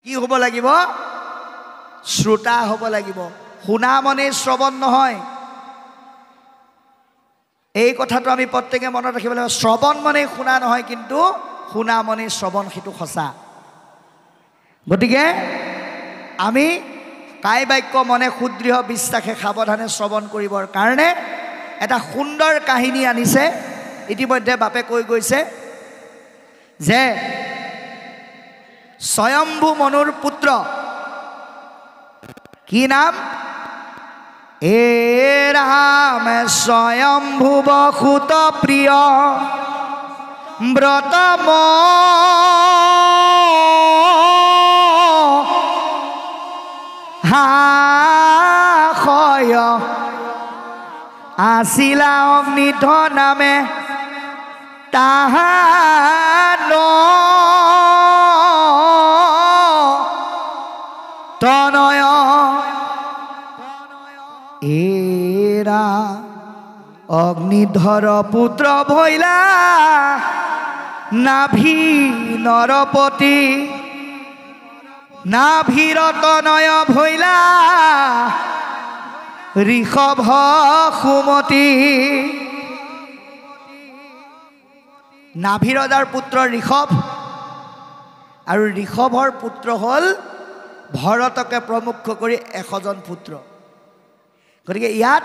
কি হ'ব লাগিব শ্ৰোতা হ'ব লাগিব শুনা মনে শ্ৰৱণ নহয় এই কথাটো আমি প্ৰত্যেকে মনত ৰাখিব লাগিব শ্ৰৱণ মনে শুনা নহয় কিন্তু শুনা মনে শ্ৰৱণ সেইটো সঁচা গতিকে আমি কাই বাক্য মনে সুদৃঢ় বিশ্বাসে সাৱধানে শ্ৰৱণ কৰিবৰ কাৰণে এটা সুন্দৰ কাহিনী আনিছে ইতিমধ্যে বাপে কৈ গৈছে যে স্বয়ম্ভু মনুৰ পুত্ৰ কি নাম এ ৰাম স্বয়ম্ভু বসুত প্ৰিয় ব্ৰতম হায় আছিলা অগ্নিধ নামে তাহান তনয় এৰা অগ্নিধৰ পুত্ৰ ভৈলা নাভি নৰপতি নাভিৰ তনয় ভৈলা ঋষভ সুমতি নাভিৰজাৰ পুত্ৰ ঋষভ আৰু ঋষভৰ পুত্ৰ হ'ল ভৰতকে প্ৰমুখ কৰি 100জন পুত্ৰ গতিকে ইয়াত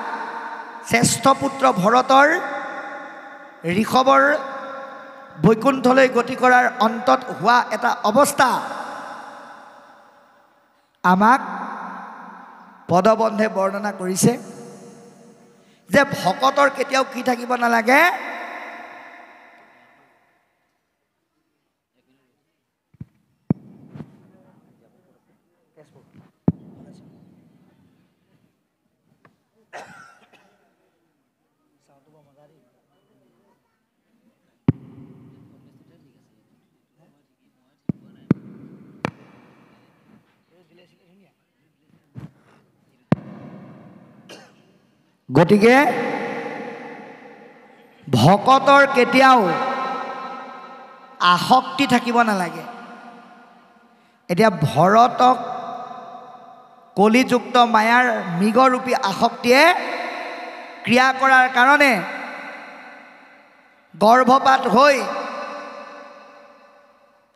শ্ৰেষ্ঠ পুত্ৰ ভৰতৰ ঋষভৰ বৈকুণ্ঠলৈ গতি কৰাৰ অন্তত হোৱা এটা অৱস্থা আমাক পদবন্ধে বৰ্ণনা কৰিছে যে ভকতৰ কেতিয়াও কি থাকিব নালাগে গতিকে ভকতৰ কেতিয়াও আসক্তি থাকিব নালাগে এতিয়া ভৰতক কলিযুক্ত মায়াৰ মৃগৰূপী আসক্তিয়ে ক্ৰিয়া কৰাৰ কাৰণে গৰ্ভপাত হৈ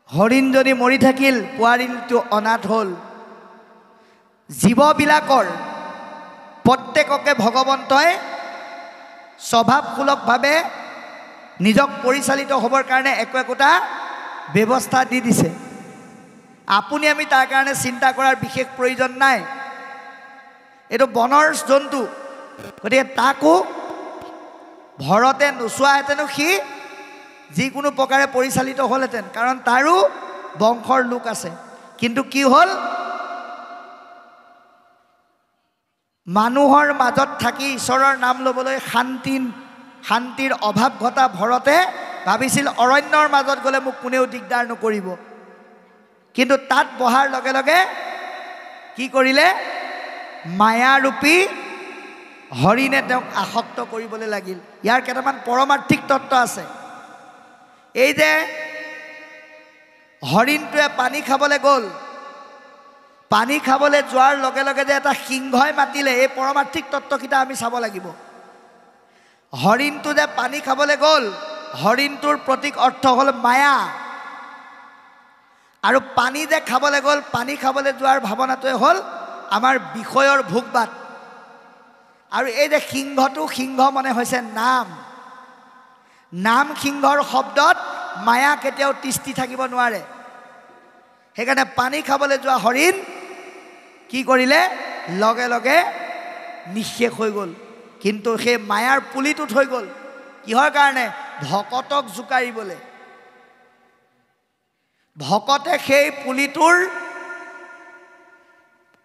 হৰিণ যদি মৰি থাকিল পোৱাৰিলটো অনাথ হ'ল জীৱবিলাকৰ প্ৰত্যেককে ভগৱন্তই স্বভাৱসুলভভাৱে নিজক পৰিচালিত হ'বৰ কাৰণে একোটা ব্যৱস্থা দি দিছে আপুনি আমি তাৰ কাৰণে চিন্তা কৰাৰ বিশেষ প্ৰয়োজন নাই এইটো বনৰ জন্তু গতিকে তাকো ভৰতে নোচোৱাহেঁতেনো সি যিকোনো প্ৰকাৰে পৰিচালিত হ'লহেঁতেন কাৰণ তাৰো বংশৰ লোক আছে কিন্তু কি হ'ল মানুহৰ মাজত থাকি ঈশ্বৰৰ নাম ল'বলৈ শান্তিৰ অভাৱ ঘটা ভৰতে ভাবিছিল অৰণ্যৰ মাজত গ'লে মোক কোনেও দিগদাৰ নকৰিব কিন্তু তাত বহাৰ লগে লগে কি কৰিলে মায়াৰূপী হৰিণে তেওঁক আসক্ত কৰিবলৈ লাগিল ইয়াৰ কেইটামান পৰমাৰ্থিক তত্ত্ব আছে এই যে হৰিণটোৱে পানী খাবলৈ গ'ল পানী খাবলৈ যোৱাৰ লগে লগে যে এটা সিংহই মাতিলে এই পৰমাৰ্থিক তত্ত্বকেইটা আমি চাব লাগিব হৰিণটো যে পানী খাবলৈ গ'ল হৰিণটোৰ প্ৰতীক অৰ্থ হ'ল মায়া আৰু পানী যে খাবলৈ গ'ল পানী খাবলৈ যোৱাৰ ভাৱনাটোৱে হ'ল আমাৰ বিষয়ৰ ভোগবাদ আৰু এই যে সিংহটো সিংহ মানে হৈছে নাম সিংহৰ শব্দত মায়া কেতিয়াও তিষ্ঠি থাকিব নোৱাৰে সেইকাৰণে পানী খাবলৈ যোৱা হৰিণ কি কৰিলে লগে লগে নিঃশেষ হৈ গ'ল কিন্তু সেই মায়াৰ পুলিটোত হৈ গ'ল কিহৰ কাৰণে ভকতক জোকাৰিবলৈ ভকতে সেই পুলিটোৰ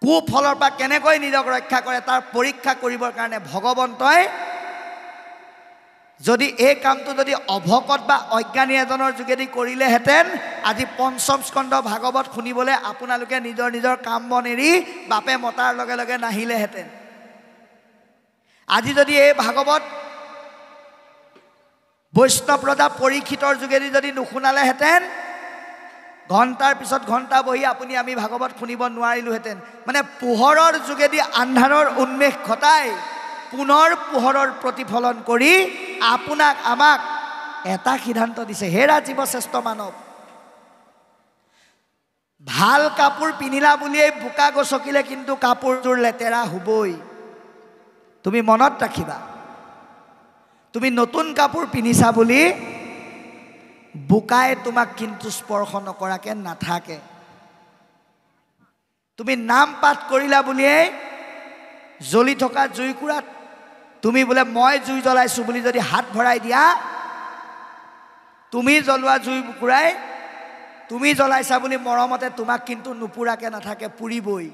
কুফলৰ পৰা কেনেকৈ নিজক ৰক্ষা কৰে তাৰ পৰীক্ষা কৰিবৰ কাৰণে ভগৱন্তই যদি এই কামটো যদি অভকত বা অজ্ঞানী এজনৰ যোগেদি কৰিলেহেঁতেন আজি পঞ্চম স্কন্ধ ভাগৱত শুনিবলৈ আপোনালোকে নিজৰ নিজৰ কাম বন এৰি বাপে মতাৰ লগে লগে নাহিলেহেঁতেন আজি যদি এই ভাগৱত বৈষ্ণৱ ৰজা পৰীক্ষিতৰ যোগেদি যদি নুশুনালেহেঁতেন ঘণ্টাৰ পিছত ঘণ্টা বহি আপুনি আমি ভাগৱত শুনিব নোৱাৰিলোহেঁতেন। মানে পোহৰৰ যোগেদি আন্ধাৰৰ উন্মেষ ঘটাই পুনৰ পোহৰৰ প্ৰতিফলন কৰি আপোনাক আমাক এটা সিদ্ধান্ত দিছে, হে ৰাজীৱ শ্ৰেষ্ঠ মানৱ, ভাল কাপোৰ পিন্ধিলা বুলিয়েই বোকা গছকিলে কিন্তু কাপোৰযোৰ লেতেৰা হ'বই। তুমি মনত ৰাখিবা, তুমি নতুন কাপোৰ পিন্ধিছা বুলি বোকাই তোমাক কিন্তু স্পৰ্শ নকৰাকৈ নাথাকে। তুমি নাম পাঠ কৰিলা বুলিয়েই জ্বলি থকা জুইকুৰাত তুমি বোলে মই জুই জ্বলাইছোঁ বুলি যদি হাত ভৰাই দিয়া, তুমি জ্বলোৱা জুইকুৰাই তুমি জ্বলাইছা বুলি মৰমতে তোমাক কিন্তু নুপুৰাকৈ নাথাকে, পুৰিবই।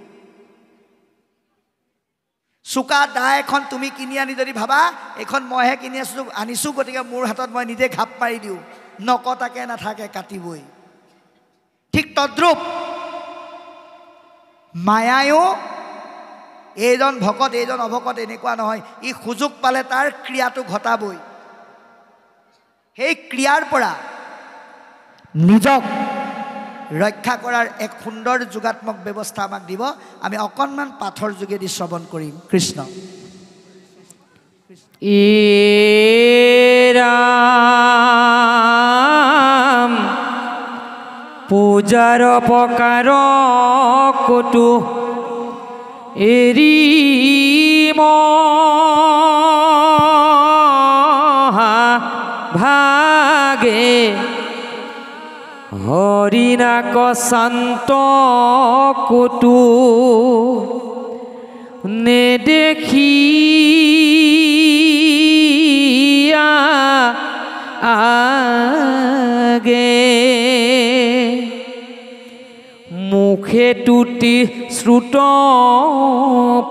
চোকা দা এখন তুমি কিনি আনি যদি ভাবা এইখন মইহে কিনি আনিছোঁ গতিকে মোৰ হাতত মই নিজে ঘাপ মাৰি দিওঁ, নকটাকে নাথাকে, কাটিবই। ঠিক তদ্ৰূপ মায়ায়ো এইজন ভকত এইজন অভকত এনেকুৱা নহয়, ই সুযোগ পালে তাৰ ক্ৰিয়াটো ঘটাবই। সেই ক্ৰিয়াৰ পৰা নিজক ৰক্ষা কৰাৰ এক সুন্দৰ যোগাত্মক ব্যৱস্থা আমাক দিব। আমি অকণমান পাঠৰ যোগেদি শ্ৰৱণ কৰিম। কৃষ্ণ ৰাম পূজাৰ প্ৰকাৰ কটু এৰি ভাগে হৰিনাক শান্ত কটু নেদেখিয়া আগে মুখে টুটি শ্ৰুত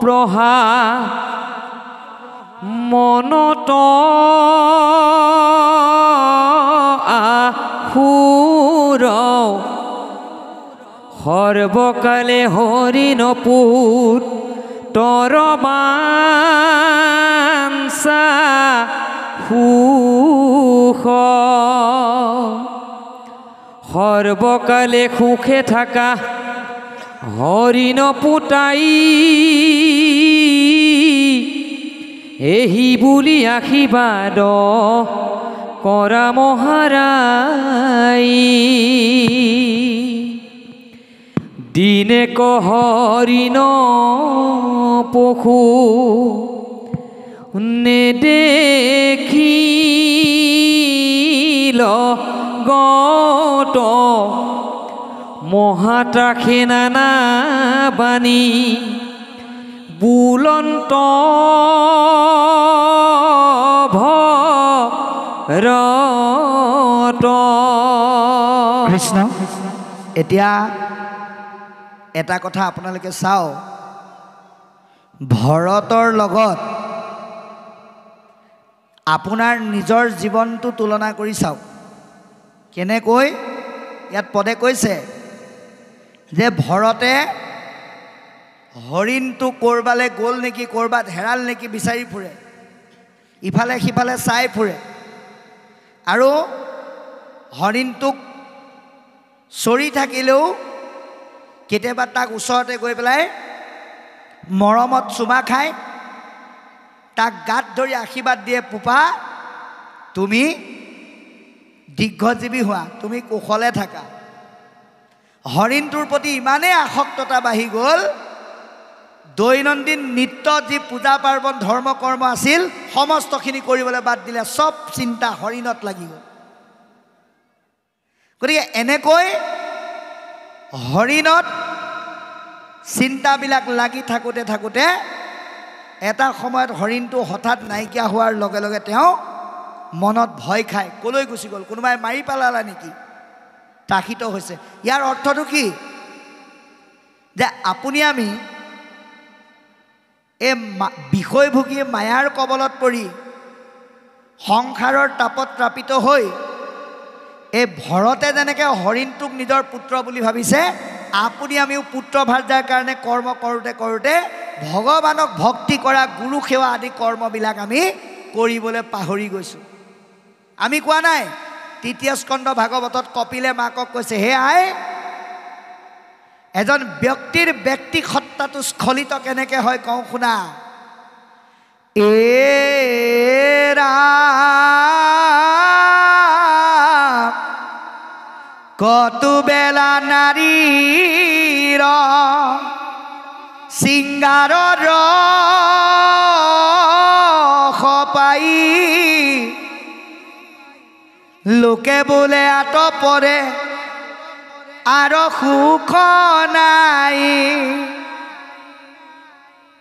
প্ৰহা মনত আহুৰ সৰ্বকালে হৰিণপুৰ তৰবাঞ্চা সুখ সৰ্বকালে সুখে থাকা হৰিণ পুতাই এহি বুলি আশীৰ্বাদ কৰা মহাৰাই দিনে হৰিণ পশু নেদেখিল গত মহাত্ৰাসে নানা বাণী বুলন্ত ভৰত। কৃষ্ণ এতিয়া এটা কথা আপোনালোকে চাওক, ভৰতৰ লগত আপোনাৰ নিজৰ জীৱনটো তুলনা কৰি চাওক। কেনেকৈ ইয়াত পদে কৈছে যে ভৰতে হৰিণটো ক'ৰবালৈ গ'ল নেকি, ক'ৰবাত হেৰাল নেকি বিচাৰি ফুৰে, ইফালে সিফালে চাই ফুৰে আৰু হৰিণটোক চৰি থাকিলেও কেতিয়াবা তাক ওচৰতে গৈ পেলাই মৰমত চুমা খায়, তাক গাত ধৰি আশীৰ্বাদ দিয়ে, পোপা তুমি দীৰ্ঘজীৱী হোৱা, তুমি কুশলে থাকা। হৰিণটোৰ প্ৰতি ইমানেই আসক্ততা বাঢ়ি গ'ল, দৈনন্দিন নিত্য যি পূজা পাৰ্বণ ধৰ্ম কৰ্ম আছিল সমস্তখিনি কৰিবলৈ বাদ দিলে, চব চিন্তা হৰিণত লাগি গ'ল। গতিকে এনেকৈ হৰিণত চিন্তাবিলাক লাগি থাকোঁতে থাকোঁতে এটা সময়ত হৰিণটো হঠাৎ নাইকিয়া হোৱাৰ লগে লগে তেওঁ মনত ভয় খায়, ক'লৈ গুচি গ'ল, কোনোবাই মাৰি পেলালা নেকি, ত্ৰাসিত হৈছে। ইয়াৰ অৰ্থটো কি যে আপুনি আমি এই বিষয়ভোগী মায়াৰ কবলত পৰি সংসাৰৰ তাপত ত্ৰাপিত হৈ এই ভৰতে যেনেকৈ হৰিণটোক নিজৰ পুত্ৰ বুলি ভাবিছে, আপুনি আমিও পুত্ৰ ভাৰ্যাৰ কাৰণে কৰ্ম কৰোঁতে কৰোঁতে ভগৱানক ভক্তি কৰা, গুৰু সেৱা আদি কৰ্মবিলাক আমি কৰিবলৈ পাহৰি গৈছোঁ। আমি কোৱা নাই, তৃতীয় স্কন্ধ ভাগৱতত কপিলে মাকক কৈছে, হে আই এজন ব্যক্তিৰ ব্যক্তি সত্তাটো স্খলিত কেনেকৈ হয় কওঁ শুনা। কতু বেলা নাৰীৰ সিংগাৰৰ ৰস পাই লোকে বোলে আত পৰে আৰু সুখ নাই।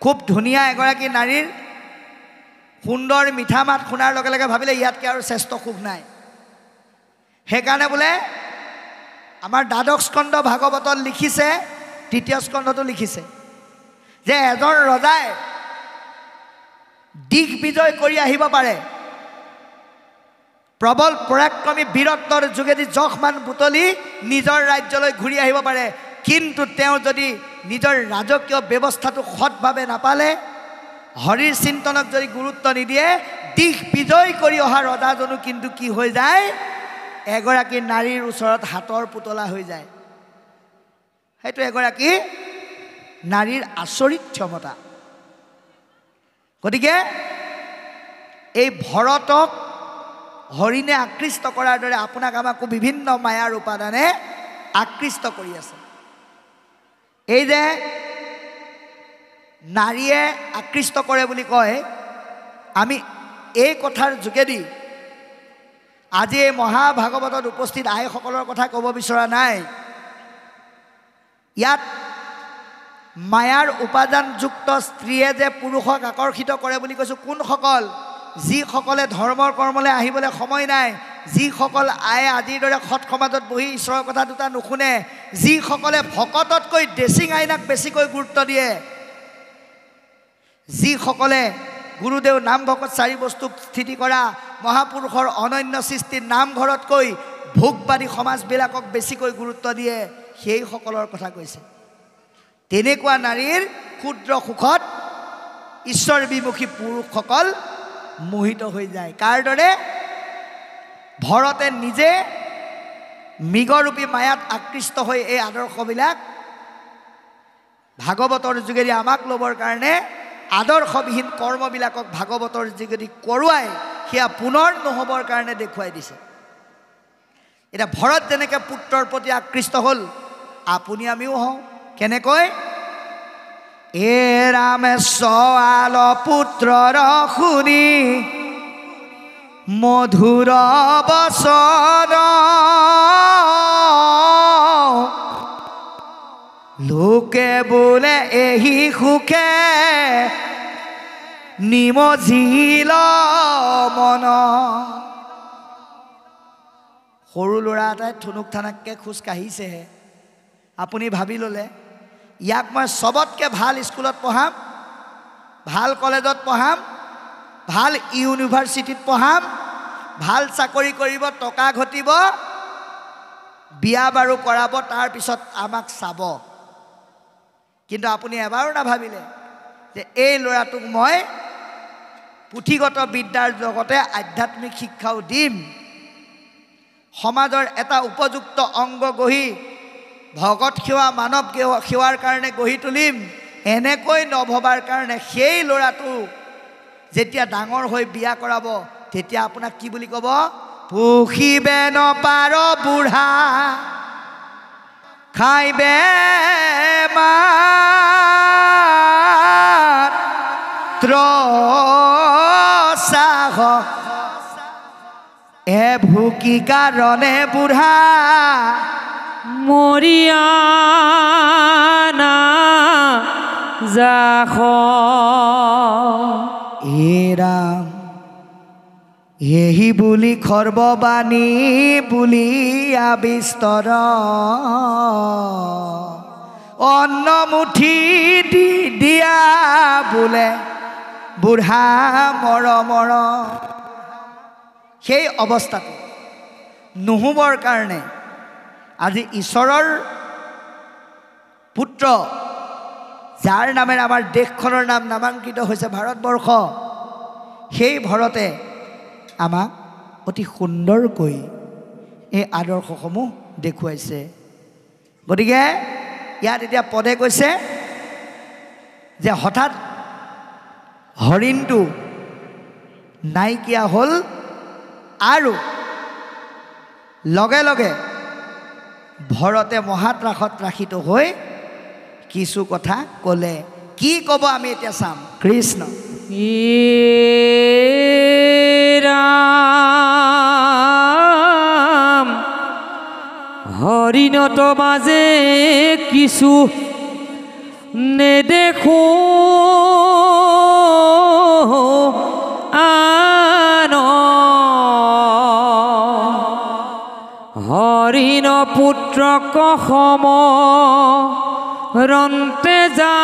খুব ধুনীয়া এগৰাকী নাৰীৰ সুন্দৰ মিঠা মাত শুনাৰ লগে লগে ভাবিলে ইয়াতকৈ আৰু শ্ৰেষ্ঠ সুখ নাই। সেইকাৰণে বোলে আমাৰ দ্বাদশ স্কন্ধ ভাগৱতত লিখিছে, তৃতীয় স্কন্ধটো লিখিছে যে এজন ৰজাই দিশ বিজয় কৰি আহিব পাৰে, প্ৰবল পৰাক্ৰমী বীৰত্বৰ যোগেদি যশমান বুটলি নিজৰ ৰাজ্যলৈ ঘূৰি আহিব পাৰে, কিন্তু তেওঁ যদি নিজৰ ৰাজকীয় ব্যৱস্থাটো সৎভাৱে নাপালে, হৰিৰ চিন্তনক যদি গুৰুত্ব নিদিয়ে, দিশ বিজয় কৰি অহা ৰজাজনো কিন্তু কি হৈ যায়, এগৰাকী নাৰীৰ ওচৰত হাতৰ পুতলা হৈ যায়। সেইটো এগৰাকী নাৰীৰ আচৰিত ক্ষমতা। গতিকে এই ভৰতক হৰিণে আকৃষ্ট কৰাৰ দৰে আপোনাক আমাকো বিভিন্ন মায়াৰ উপাদানে আকৃষ্ট কৰি আছে। এই যে নাৰীয়ে আকৃষ্ট কৰে বুলি কয়, আমি এই কথাৰ যোগেদি আজি এই মহাভাগৱতত উপস্থিত আইসকলৰ কথা ক'ব বিচৰা নাই। ইয়াত মায়াৰ উপাদানযুক্ত স্ত্ৰীয়ে যে পুৰুষক আকৰ্ষিত কৰে বুলি কৈছোঁ, কোনসকল? যিসকলে ধৰ্মৰ কৰ্মলৈ আহিবলৈ সময় নাই, যিসকল আয়ে আজিৰ দৰে সৎ সমাজত বহি ঈশ্বৰৰ কথা দুটা নুশুনে, যিসকলে ভকততকৈ ড্ৰেছিং আইনাক বেছিকৈ গুৰুত্ব দিয়ে, যিসকলে গুৰুদেৱ নাম ভকত চাৰি বস্তু স্থিতি কৰা মহাপুৰুষৰ অনন্য সৃষ্টিৰ নামঘৰতকৈ ভোগবাদী সমাজবিলাকক বেছিকৈ গুৰুত্ব দিয়ে, সেইসকলৰ কথা কৈছে। তেনেকুৱা নাৰীৰ ক্ষুদ্ৰ সুখত ঈশ্বৰ বিমুখী পুৰুষসকল মোহিত হৈ যায়। কাৰ দৰে? ভৰতে নিজে মৃগৰূপী মায়াত আকৃষ্ট হৈ এই আদৰ্শবিলাক ভাগৱতৰ যোগেদি আমাক ল'বৰ কাৰণে আদৰ্শবিহীন কৰ্মবিলাকক ভাগৱতৰ যোগেদি কৰোৱাই সেয়া পুনৰ নহ'বৰ কাৰণে দেখুৱাই দিছে। এতিয়া ভৰত যেনেকৈ পুত্ৰৰ প্ৰতি আকৃষ্ট হ'ল, আপুনি আমিও হওঁ। কেনেকৈ? এ ৰামে চোৱাল পুত্ৰৰ শুনি মধুৰ বচন, লোকে বোলে এহি সুখে নিমজিল মন। সৰু ল'ৰা এটাই থুনুক থানাককৈ খোজ কাঢ়িছেহে, আপুনি ভাবি ল'লে ইয়াক মই চবতকৈ ভাল স্কুলত পঢ়াম, ভাল কলেজত পঢ়াম, ভাল ইউনিভাৰ্চিটিত পঢ়াম, ভাল চাকৰি কৰিব, টকা ঘটিব, বিয়া বাৰু কৰাব, তাৰপিছত আমাক চাব। কিন্তু আপুনি এবাৰো নাভাবিলে যে এই ল'ৰাটোক মই পুথিগত বিদ্যাৰ লগতে আধ্যাত্মিক শিক্ষাও দিম, সমাজৰ এটা উপযুক্ত অংগ গঢ়ি ভগত সেৱা মানৱ সেৱাৰ কাৰণে গঢ়ি তুলিম, এনেকৈ নভবাৰ কাৰণে সেই ল'ৰাটো যেতিয়া ডাঙৰ হৈ বিয়া কৰাব, তেতিয়া আপোনাক কি বুলি ক'ব? পুহিবে নপাৰ বুঢ়া খাইবে মাত্ৰ চাহ, এ ভুকি কাৰণে বুঢ়া মৰিয়ানা যাখ। এ ৰাম এহি বুলি খৰ্ববাণী বুলি আবিস্তৰ, অন্ন মুঠি দি দিয়া বোলে বুঢ়া মৰমৰ। সেই অৱস্থাটো নহ'বৰ কাৰণে আজি ঈশ্বৰৰ পুত্ৰ, যাৰ নামেৰে আমাৰ দেশখনৰ নাম নামাংকিত হৈছে ভাৰতবৰ্ষ, সেই ভৰতে আমাক অতি সুন্দৰকৈ এই আদৰ্শসমূহ দেখুৱাইছে। গতিকে ইয়াত এতিয়া পদে কৈছে যে হঠাৎ হৰিণটো নাইকিয়া হ'ল আৰু লগে লগে ভৰতে মহাত্ৰাসত ৰাখিত হৈ কিছু কথা ক'লে। কি ক'ব আমি এতিয়া চাম। কৃষ্ণ ৰাম হৰিণত মাজে কিছু নেদেখো আন হৰিণ পুত্ৰক সম ৰন্তে যাই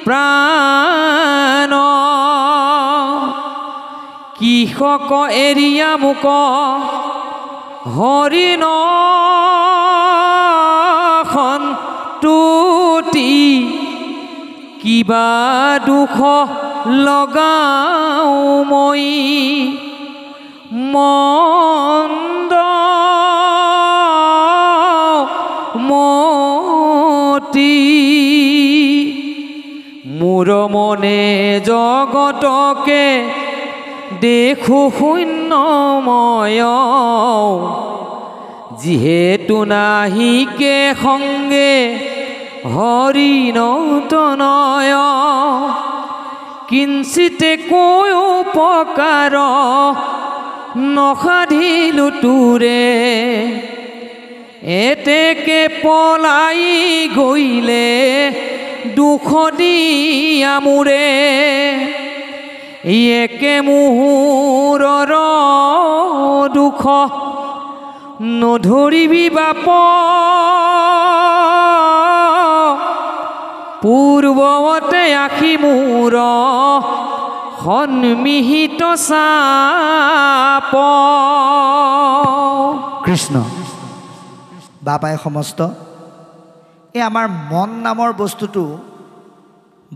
প্ৰাণ কৃষক এৰিয়া মোক হৰিণ তুতি কিবা দুখ লগাও মই মন্দ মতি মোৰ মনে জগতকে দেখো শূন্যময় যিহেতু নাহিকে সংগে হৰিণ তনয় কিঞ্চিতে কৈ উপকাৰ নসাধিলো তোৰে এতেকে পলাই গইলে দুখ দিয়া মোৰে একে মুহূৰৰ দুখ নধৰিবি বাপ পূৰ্বতে আখি মোৰ সন্মিহিত চাপ। কৃষ্ণ বাবাই সমস্ত এই আমাৰ মন নামৰ বস্তুটো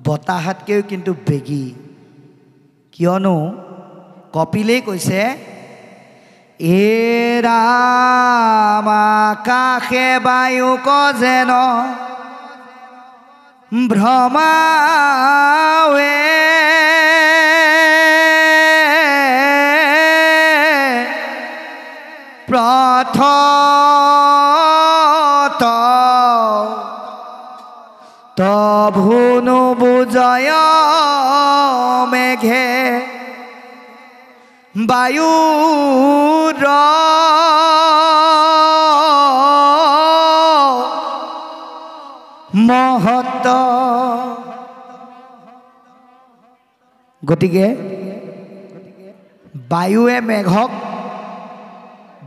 বতাহাতকৈও কিন্তু বেগী। কিয়নো কপিলেই কৈছে এ ৰাম আকাশে বায়ুক যেন ভ্ৰমাৱে প্ৰথত তভুনু বুজয় মেঘে বায়ুৰ মহত্ব। গতিকে বায়ুৱে মেঘক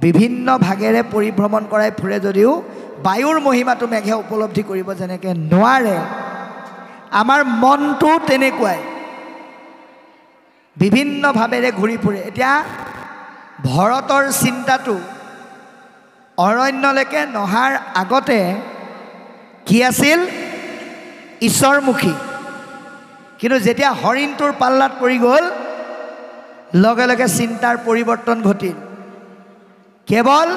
বিভিন্ন ভাগেৰে পৰিভ্ৰমণ কৰাই ফুৰে যদিও বায়ুৰ মহিমাটো মেঘে উপলব্ধি কৰিব যেনেকৈ নোৱাৰে, আমাৰ মনটো তেনেকুৱাই বিভিন্ন ভাৱেৰে ঘূৰি ফুৰে। এতিয়া ভৰতৰ চিন্তাটো অৰণ্যলৈকে নহাৰ আগতে কি আছিল? ঈশ্বৰমুখী। কিন্তু যেতিয়া হৰিণটোৰ পাল্লাত পৰি গ'ল লগে লগে চিন্তাৰ পৰিৱৰ্তন ঘটিল। কেৱল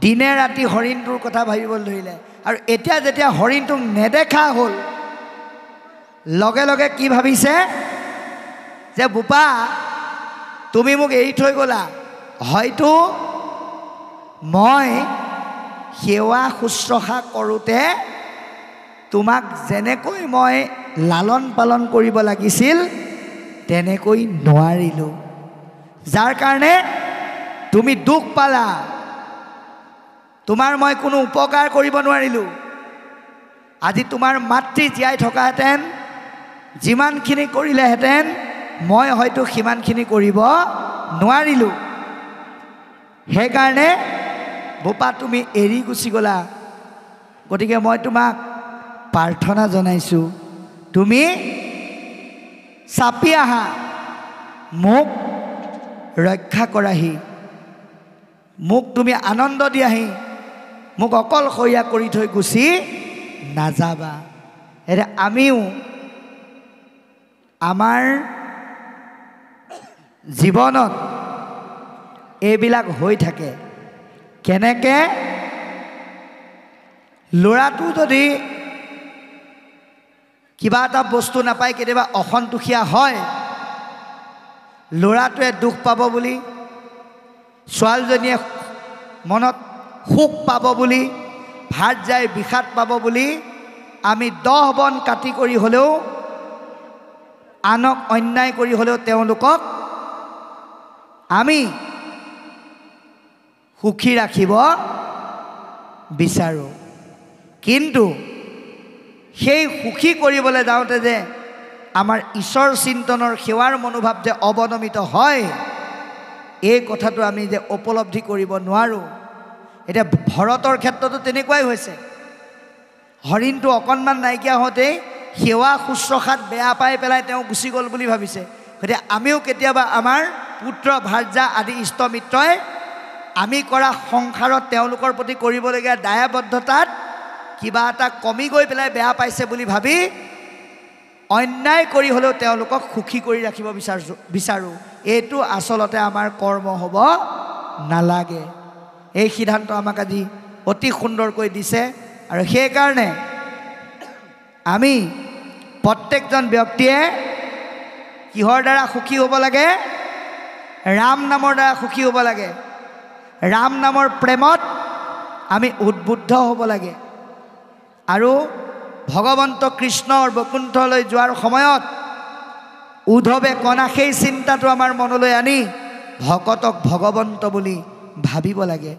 দিনে ৰাতি হৰিণটোৰ কথা ভাবিবলৈ ধৰিলে আৰু এতিয়া যেতিয়া হৰিণটোক নেদেখা হ'ল লগে লগে কি ভাবিছে যে বোপা তুমি মোক এৰি থৈ গ'লা, হয়তো মই সেৱা শুশ্ৰূষা কৰোঁতে তোমাক যেনেকৈ মই লালন পালন কৰিব লাগিছিল তেনেকৈ নোৱাৰিলোঁ, যাৰ কাৰণে তুমি দুখ পালা, তোমাৰ মই কোনো উপকাৰ কৰিব নোৱাৰিলোঁ। আজি তোমাৰ মাতৃ জীয়াই থকাহেঁতেন যিমানখিনি কৰিলেহেঁতেন মই হয়তো সিমানখিনি কৰিব নোৱাৰিলোঁ। সেইকাৰণে বোপা তুমি এৰি গুচি গ'লা। গতিকে মই তোমাক প্ৰাৰ্থনা জনাইছোঁ, তুমি চাপি আহা, মোক ৰক্ষা কৰাহি, মোক তুমি আনন্দ দিয়াহি, মোক অকলশৰীয়া কৰি থৈ গুচি নাযাবা। এতিয়া আমিও আমাৰ জীৱনত এইবিলাক হৈ থাকে, কেনেকৈ ল'ৰাটো যদি কিবা এটা বস্তু নাপায় কেতিয়াবা অসন্তোষিয়া হয়, ল'ৰাটোৱে দুখ পাব বুলি, ছোৱালীজনীয়ে মনত সুখ পাব বুলি, ভাত যায় বিষাদ পাব বুলি আমি 10 বন কাটি কৰি হ'লেও, আনক অন্যায় কৰি হ'লেও তেওঁলোকক আমি সুখী ৰাখিব বিচাৰোঁ। কিন্তু সেই সুখী কৰিবলৈ যাওঁতে যে আমাৰ ঈশ্বৰ চিন্তনৰ সেৱাৰ মনোভাৱ যে অৱনমিত হয়, এই কথাটো আমি যে উপলব্ধি কৰিব নোৱাৰোঁ। এতিয়া ভৰতৰ ক্ষেত্ৰতো তেনেকুৱাই হৈছে। হৰিণটো অকণমান নাইকিয়া হওঁতেই সেৱা শুশ্ৰূষাত বেয়া পাই পেলাই তেওঁ গুচি গ'ল বুলি ভাবিছে। গতিকে আমিও কেতিয়াবা আমাৰ পুত্ৰ ভাৰ্যা আদি ইষ্টমিত্ৰই আমি কৰা সংসাৰত তেওঁলোকৰ প্ৰতি কৰিবলগীয়া দায়বদ্ধতাত কিবা এটা কমি গৈ পেলাই বেয়া পাইছে বুলি ভাবি অন্যায় কৰি হ'লেও তেওঁলোকক সুখী কৰি ৰাখিব বিচাৰোঁ। এইটো আচলতে আমাৰ কৰ্ম হ'ব নালাগে। এই সিদ্ধান্ত আমাক আজি অতি সুন্দৰকৈ দিছে। আৰু সেইকাৰণে আমি প্ৰত্যেকজন ব্যক্তিয়ে কিহৰ দ্বাৰা সুখী হ'ব লাগে? ৰাম নামৰ দ্বাৰা সুখী হ'ব লাগে। ৰাম নামৰ প্ৰেমত আমি উদ্বুদ্ধ হ'ব লাগে। আৰু ভগৱন্ত কৃষ্ণৰ বৈকুণ্ঠলৈ যোৱাৰ সময়ত উদ্ধৱে কণা সেই চিন্তাটো আমাৰ মনলৈ আনি ভকতক ভগৱন্ত বুলি ভাবিব লাগে।